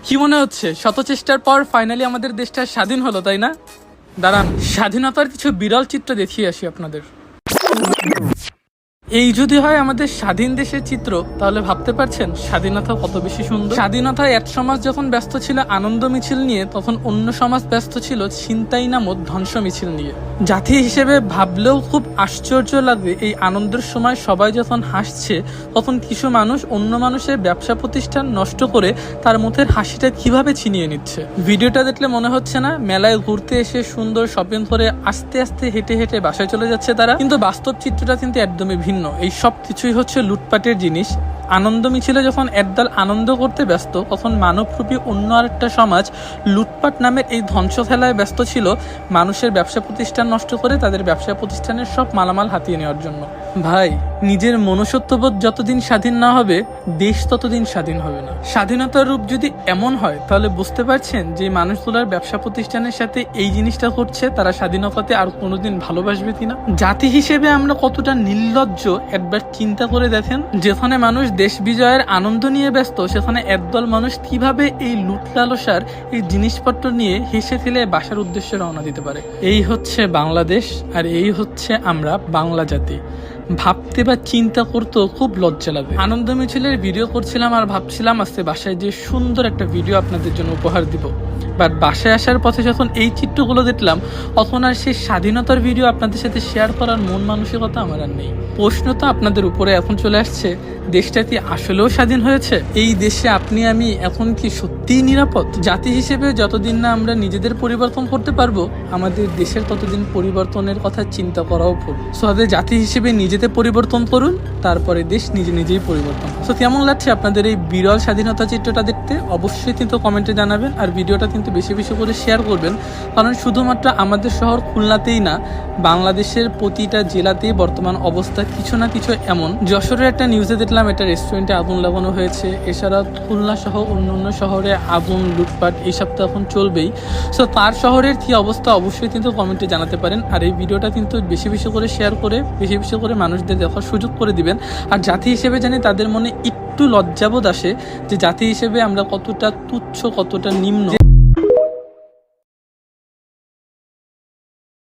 কি মনে হচ্ছে শত চেষ্টার পর ফাইনালি আমাদের দেশটা স্বাধীন হলো, তাই না? দাঁড়ান, স্বাধীনতার কিছু বিরল চিত্র দেখিয়ে আসি আপনাদের। এই যদি হয় আমাদের স্বাধীন দেশের চিত্র, তাহলে ভাবতে পারছেন স্বাধীনতা কত বেশি সুন্দর। স্বাধীনতায় এক সমাজ যখন ব্যস্ত ছিল আনন্দ মিছিল নিয়ে, তখন অন্য সমাজ ব্যস্ত ছিল ছিনতাই নামক ধ্বংস মিছিল নিয়ে। জাতি হিসেবে ভাবলেও খুব আশ্চর্য লাগবে, এই আনন্দের সময় সবাই যখন হাসছে, তখন কিছু মানুষ অন্য মানুষের ব্যবসা প্রতিষ্ঠান নষ্ট করে তার মুখের হাসিটা কিভাবে ছিনিয়ে নিচ্ছে। ভিডিওটা দেখলে মনে হচ্ছে না মেলায় ঘুরতে এসে সুন্দর শপিং করে আস্তে আস্তে হেঁটে হেঁটে বাসায় চলে যাচ্ছে তারা? কিন্তু বাস্তব চিত্রটা কিন্তু একদমই ভিন্ন। এই সব কিছুই হচ্ছে লুটপাটের জিনিস। আনন্দ মিছিলে যখন একদল আনন্দ করতে ব্যস্ত, তখন মানবরূপী অন্য আরেকটা সমাজ লুটপাট নামের এই ধ্বংস খেলায় ব্যস্ত ছিল, মানুষের ব্যবসা প্রতিষ্ঠান নষ্ট করে তাদের ব্যবসা প্রতিষ্ঠানের সব মালামাল হাতিয়ে নেওয়ার জন্য। ভাই, নিজের মনুষ্যত্ববোধ যতদিন স্বাধীন না হবে, দেশ ততদিন স্বাধীন হবে না। স্বাধীনতার রূপ যদি এমন হয়, তাহলে বুঝতে পারছেন যে মানুষগুলোর ব্যবসা প্রতিষ্ঠানের সাথে এই জিনিসটা করছে, তারা স্বাধীনতাতে আর কোনোদিন ভালোবাসবে কিনা? জাতি হিসেবে আমরা কতটা নির্লজ্জ একবার চিন্তা করে দেখেন। যেখানে মানুষ দেশ বিজয়ের আনন্দ নিয়ে ব্যস্ত, সেখানে একদল মানুষ কিভাবে এই লুট লালসার এই জিনিসপত্র নিয়ে হেসে খেলে বাসার উদ্দেশ্যে রওনা দিতে পারে। এই হচ্ছে বাংলাদেশ, আর এই হচ্ছে আমরা বাংলা জাতি। ভাবতে বা চিন্তা করতেও খুব লজ্জা লাগে। আনন্দ মিছিলের ভিডিও করছিলাম আর ভাবছিলাম আজকে বাসায় যে সুন্দর একটা ভিডিও আপনাদের জন্য উপহার দিব, বাট বাসায় আসার পথে যখন এই চিত্রগুলো দেখলাম, তখন আর সেই স্বাধীনতার ভিডিও আপনাদের সাথে শেয়ার করার মন মানসিকতা আমার আর নেই। প্রশ্ন তো আপনাদের উপরে এখন চলে আসছে, দেশটা কি আসলেও স্বাধীন হয়েছে? এই দেশে আপনি আমি এখন কি সত্যিই নিরাপদ? জাতি হিসেবে যতদিন না আমরা নিজেদের পরিবর্তন করতে পারবো, আমাদের দেশের ততদিন পরিবর্তনের কথা চিন্তা করাও ভুল। সো জাতি হিসেবে নিজেদের পরিবর্তন করুন, তারপরে দেশ নিজে নিজেই পরিবর্তন। সো কেমন লাগছে আপনাদের এই বিরল স্বাধীনতা চিত্রটা দেখতে? অবশ্যই কিন্তু কমেন্টে জানাবেন, আর ভিডিওটা কিন্তু বেশি বেশি করে শেয়ার করবেন। কারণ শুধুমাত্র আমাদের শহর খুলনাতেই না, বাংলাদেশের প্রতিটা জেলাতেই বর্তমান অবস্থা কিছু না কিছু এমন। যশোরের একটা নিউজে দেখলাম একটা রেস্টুরেন্টে আগুন লাগানো হয়েছে। এছাড়া খুলনা সহ অন্য শহরে আগুন, লুটপাট এইসব তো এখন চলবেই। সো তার শহরের কি অবস্থা অবশ্যই কিন্তু কমেন্টে জানাতে পারেন। আর এই ভিডিওটা কিন্তু বেশি বেশি করে শেয়ার করে বেশি বেশি করে মানুষদের দেখার সুযোগ করে দিবেন। আর জাতি হিসেবে জানি তাদের মনে একটু লজ্জাবোধ আসে যে জাতি হিসেবে আমরা কতটা তুচ্ছ, কতটা নিম্ন।